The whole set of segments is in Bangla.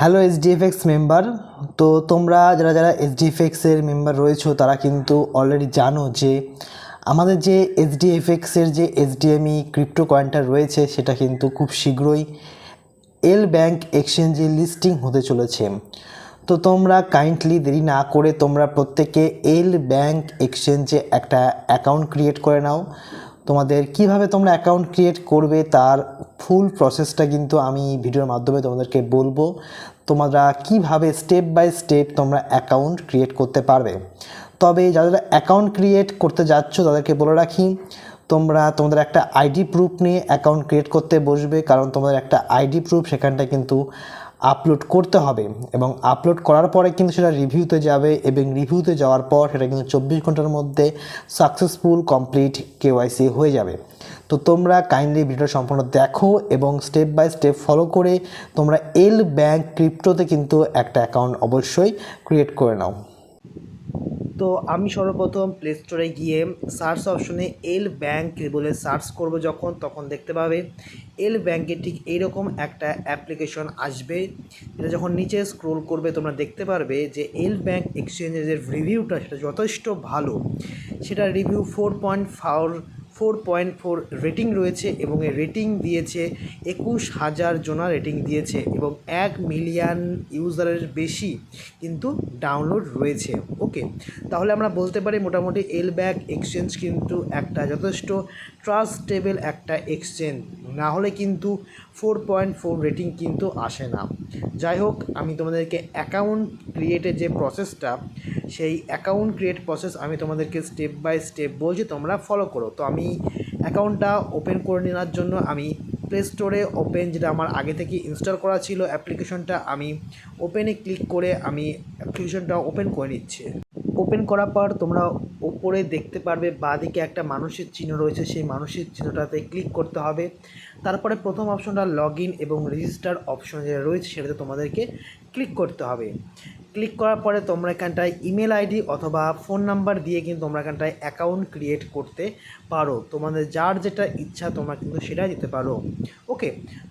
Hello HDFX member. তো তোমরা যারা যারা এইচডিএফএক্সের মেম্বার রয়েছো তারা কিন্তু অলরেডি জানো যে আমাদের যে এইচডিএফএক্সের যে এইচডিএমই ক্রিপ্টো কয়েনটা রয়েছে সেটা কিন্তু খুব শীঘ্রই এল ব্যাংক এক্সচেঞ্জে লিস্টিং হতে চলেছে। তো তোমরা কাইন্ডলি দেরি না করে তোমরা প্রত্যেকে এল ব্যাংক এক্সচেঞ্জে একটা অ্যাকাউন্ট ক্রিয়েট করে নাও। তোমাদের কিভাবে তোমরা অ্যাকাউন্ট ক্রিয়েট করবে তার ফুল প্রসেসটা কিন্তু আমি ভিডিওর মাধ্যমে তোমাদেরকে বলবো। তোমরা কিভাবে স্টেপ বাই স্টেপ তোমরা অ্যাকাউন্ট ক্রিয়েট করতে পারবে। তবে যারা অ্যাকাউন্ট ক্রিয়েট করতে যাচ্ছ তাদেরকে বলে রাখি, তোমরা তোমাদের একটা আইডি প্রুফ নিয়ে অ্যাকাউন্ট ক্রিয়েট করতে বসবে, কারণ তোমাদের একটা আইডি প্রুফ সেখানটা কিন্তু আপলোড করতে হবে এবং আপলোড করার পরে কিন্তু সেটা রিভিউতে যাবে এবং রিভিউতে যাওয়ার পর সেটা কিন্তু 24 ঘন্টার মধ্যে সাকসেসফুল কমপ্লিট কেওয়াইসি হয়ে যাবে। তো তোমরা কাইন্ডলি ভিডিওটা সম্পূর্ণ দেখো এবং স্টেপ বাই স্টেপ ফলো করে তোমরা এল ব্যাংক ক্রিপ্টোতে কিন্তু একটা অ্যাকাউন্ট অবশ্যই ক্রিয়েট করে নাও। তো আমি সর্বপ্রথম প্লে স্টোরে গিয়ে সার্চ অপশনে এল ব্যাংক বলে সার্চ করব, তখন দেখতে পাবে এল ব্যাংকের ঠিক এইরকম একটা অ্যাপ্লিকেশন আসবে। এটা যখন নিচে স্ক্রোল করবে তোমরা দেখতে পারবে যে এল ব্যাংক এক্সচেঞ্জের যে রিভিউটা সেটা যথেষ্ট ভালো। সেটা রিভিউ 4.4 রেটিং রয়েছে এবং এই রেটিং দিয়েছে 21,000 জনা রেটিং দিয়েছে এবং 1 মিলিয়ন ইউজারের বেশি কিন্তু ডাউনলোড রয়েছে। ওকে, তাহলে আমরা বলতে পারি মোটামুটি এল ব্যাংক এক্সচেঞ্জ কিন্তু একটা যথেষ্ট ট্রাস্টেবল একটা এক্সচেঞ্জ, না হলে কিন্তু 4.4 রেটিং কিন্তু আসে না। যাই হোক, আমি তোমাদেরকে অ্যাকাউন্ট ক্রিয়েটের যে প্রসেসটা, সেই অ্যাকাউন্ট ক্রিয়েট প্রসেস আমি তোমাদেরকে স্টেপ বাই স্টেপ বলছি, তোমরা ফলো করো। তো আমি অ্যাকাউন্টটা ওপেন করে নেওয়ার জন্য আমি প্লে স্টোরে ওপেন, যেটা আমার আগে থেকে ইনস্টল করা ছিল অ্যাপ্লিকেশনটা, আমি ওপেনে ক্লিক করে আমি অ্যাপ্লিকেশনটা ওপেন করে নিচ্ছি। ওপেন করার পর তোমরা ওপরে দেখতে পারবে বাঁদিকে একটা মানুষের চিহ্ন রয়েছে, সেই মানুষের চিহ্নটাতে ক্লিক করতে হবে। তারপরে প্রথম অপশনটা লগ ইন এবং রেজিস্টার অপশন যেটা রয়েছে সেটাতে তোমাদেরকে ক্লিক করতে হবে। ক্লিক করার পরে তোমরা এখানটায় ইমেল আইডি অথবা ফোন নাম্বার দিয়ে কিন্তু তোমরা এখানটায় অ্যাকাউন্ট ক্রিয়েট করতে পারো। তোমাদের যার যেটা ইচ্ছা তোমরা কিন্তু সেটা দিতে পারো। ওকে,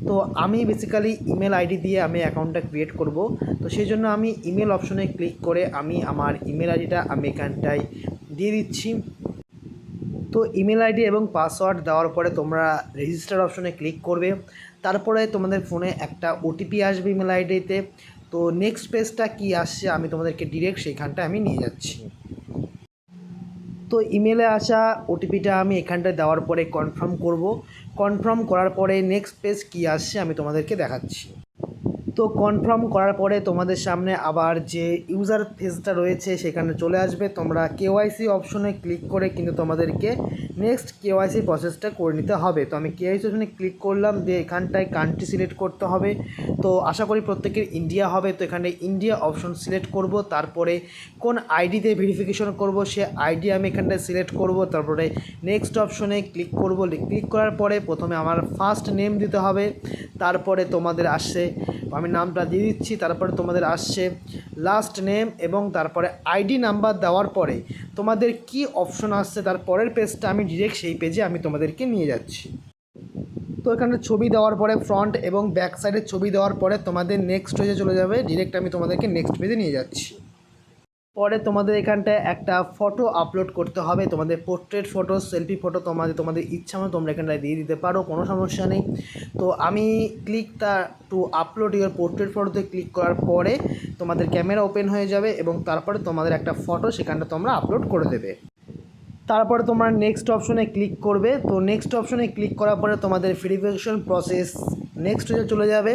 তো আমি বেসিক্যালি ইমেল আইডি দিয়ে আমি অ্যাকাউন্টটা ক্রিয়েট করব। তো সেই জন্য আমি ইমেল অপশনে ক্লিক করে আমি আমার ইমেল আইডিটা আমি এখানটায় দিয়ে দিচ্ছি। তো ইমেল আইডি এবং পাসওয়ার্ড দেওয়ার পরে তোমরা রেজিস্টার অপশনে ক্লিক করবে। তারপরে তোমাদের ফোনে একটা ওটিপি আসবে ইমেল আইডিতে। তো নেক্সট পেজটা কি আসছে আমি তোমাদেরকে ডিরেক্ট সেইখানটা আমি নিয়ে যাচ্ছি। তো ইমেলে আসা ওটিপিটা আমি এখানটায় দেওয়ার পরে কনফার্ম করব। কনফার্ম করার পরে নেক্সট পেজ কি আসছে আমি তোমাদেরকে দেখাচ্ছি। তো কনফার্ম করার পরে তোমাদের সামনে আবার যে ইউজার ফেসটা রয়েছে সেখানে চলে আসবে। তোমরা কেওয়াইসি অপশনে ক্লিক করে কিন্তু তোমাদেরকে নেক্সট কেওয়াইসি প্রসেসটা করে নিতে হবে। তো আমি কেওয়াইসি অপশনে ক্লিক করলাম, দিয়ে এখানটায় কান্ট্রি সিলেক্ট করতে হবে। তো আশা করি প্রত্যেকের ইন্ডিয়া হবে, তো এখানে ইন্ডিয়া অপশন সিলেক্ট করব। তারপরে কোন আইডিতে ভেরিফিকেশন করব সে আইডি আমি এখানটায় সিলেক্ট করব। তারপরে নেক্সট অপশনে ক্লিক করব। ক্লিক করার পরে প্রথমে আমার ফার্স্ট নেম দিতে হবে, তারপরে তোমাদের আসছে, আমি নামটা দিয়ে দিচ্ছি, তারপরে তোমাদের আসছে লাস্ট নেম এবং তারপরে আইডি নাম্বার দেওয়ার পরে তোমাদের কি অপশন আসছে তার পরের পেজটা আমি ডিরেক্ট সেই পেজে আমি তোমাদেরকে নিয়ে যাচ্ছি। তো এখানে ছবি দেওয়ার পরে ফ্রন্ট এবং ব্যাক সাইডের ছবি দেওয়ার পরে তোমাদের নেক্সট পেজে চলে যাবে, ডিরেক্ট আমি তোমাদেরকে নেক্সট পেজে নিয়ে যাচ্ছি। পরে তোমাদের এখানটায় একটা ফটো আপলোড করতে হবে, তোমাদের পোর্ট্রেট ফটো, সেলফি ফটো, তোমাদের ইচ্ছা মতো তোমরা এখানটায় দিয়ে দিতে পারো, কোনো সমস্যা নেই। তো আমি টু আপলোড ইউর পোর্ট্রেট ফটোতে ক্লিক করার পরে তোমাদের ক্যামেরা ওপেন হয়ে যাবে এবং তারপরে তোমাদের একটা ফটো সেখানটা তোমরা আপলোড করে দেবে। তারপরে তোমরা নেক্সট অপশনে ক্লিক করবে। তো নেক্সট অপশনে ক্লিক করার পরে তোমাদের ভেরিফিকেশন প্রসেস নেক্সট পেজে চলে যাবে।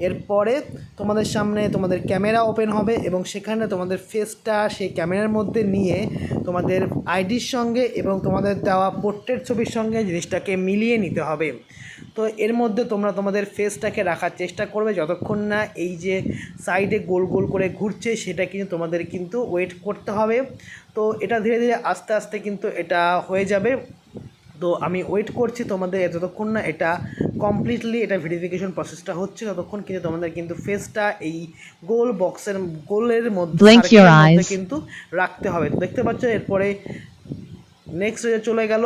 এরপরে তোমাদের সামনে তোমাদের ক্যামেরা ওপেন হবে এবং সেখানে তোমাদের ফেসটা সেই ক্যামেরার মধ্যে নিয়ে তোমাদের আইডির সঙ্গে এবং তোমাদের দেওয়া পোর্ট্রেট ছবির সঙ্গে জিনিসটাকে মিলিয়ে নিতে হবে। তো এর মধ্যে তোমরা তোমাদের ফেসটাকে রাখার চেষ্টা করবে যতক্ষণ না এই যে সাইডে গোল গোল করে ঘুরছে সেটা কিন্তু তোমাদের কিন্তু ওয়েট করতে হবে। তো এটা ধীরে ধীরে আস্তে আস্তে কিন্তু এটা হয়ে যাবে। তো আমি ওয়েট করছি তোমাদের যতক্ষণ না এটা কমপ্লিটলি এটা ভেরিফিকেশন প্রসেসটা হচ্ছে ততক্ষণ কিন্তু তোমাদের কিন্তু ফেসটা এই গোল বক্সের গোলের মধ্যে কিন্তু রাখতে হবে। তো দেখতে পাচ্ছ এরপরে নেক্সট চলে গেল।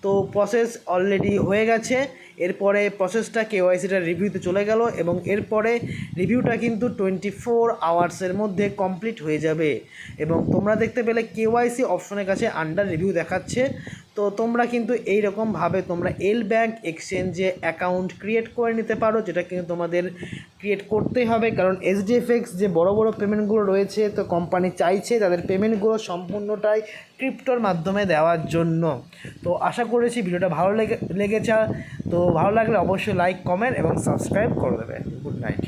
তো প্রসেস অলরেডি হয়ে গেছে। এরপরে প্রসেসটা কেওয়াইসিটা রিভিউতে চলে গেল এবং এরপরে রিভিউটা কিন্তু 24 আওয়ার্সের মধ্যে কমপ্লিট হয়ে যাবে। এবং তোমরা দেখতে পেলে কেওয়াইসি অপশনের কাছে আন্ডার রিভিউ দেখাচ্ছে। তো তোমরা কিন্তু এইরকমভাবে তোমরা এল ব্যাংক এক্সচেঞ্জে অ্যাকাউন্ট ক্রিয়েট করে নিতে পারো, যেটা কিন্তু তোমাদের ক্রিয়েট করতেই হবে, কারণ এইচডিএফএক্স যে বড় বড় পেমেন্টগুলো রয়েছে, তো কোম্পানি চাইছে তাদের পেমেন্টগুলো সম্পূর্ণটাই ক্রিপ্টোর মাধ্যমে দেওয়ার জন্য। তো আশা করেছি ভিডিওটা ভালো লেগেছে। তো ভালো লাগলে অবশ্যই লাইক, কমেন্ট এবং সাবস্ক্রাইব করে দেবে। Good night.